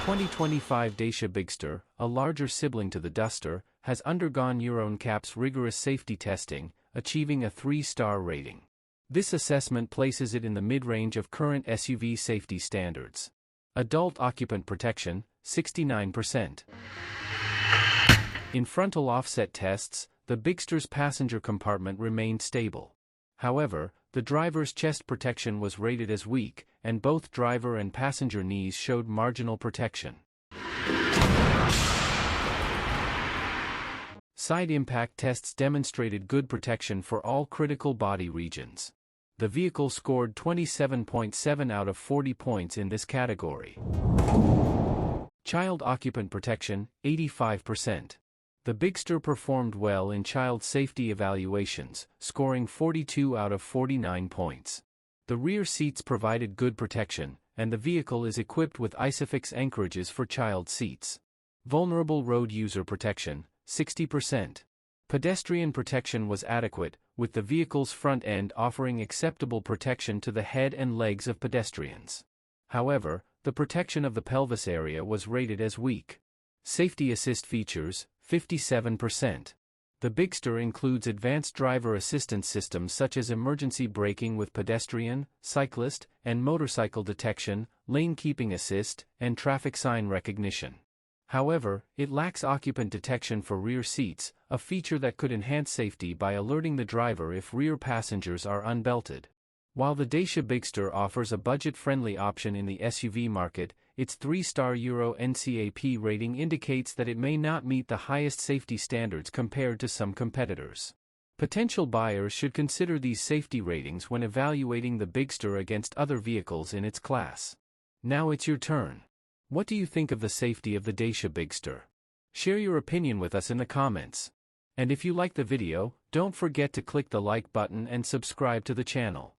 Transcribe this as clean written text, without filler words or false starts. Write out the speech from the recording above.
2025 Dacia Bigster, a larger sibling to the Duster, has undergone Euro NCAP's rigorous safety testing, achieving a 3-star rating. This assessment places it in the mid-range of current SUV safety standards. Adult occupant protection, 69%. In frontal offset tests, the Bigster's passenger compartment remained stable. However, the driver's chest protection was rated as weak, and both driver and passenger knees showed marginal protection. Side impact tests demonstrated good protection for all critical body regions. The vehicle scored 27.7 out of 40 points in this category. Child occupant protection, 85%. The Bigster performed well in child safety evaluations, scoring 42 out of 49 points. The rear seats provided good protection, and the vehicle is equipped with ISOFIX anchorages for child seats. Vulnerable road user protection, 60%. Pedestrian protection was adequate, with the vehicle's front end offering acceptable protection to the head and legs of pedestrians. However, the protection of the pelvis area was rated as weak. Safety assist features, 57%. The Bigster includes advanced driver assistance systems such as emergency braking with pedestrian, cyclist, and motorcycle detection, lane keeping assist, and traffic sign recognition. However, it lacks occupant detection for rear seats, a feature that could enhance safety by alerting the driver if rear passengers are unbelted. While the Dacia Bigster offers a budget-friendly option in the SUV market, its 3-star Euro NCAP rating indicates that it may not meet the highest safety standards compared to some competitors. Potential buyers should consider these safety ratings when evaluating the Bigster against other vehicles in its class. Now it's your turn. What do you think of the safety of the Dacia Bigster? Share your opinion with us in the comments. And if you like the video, don't forget to click the like button and subscribe to the channel.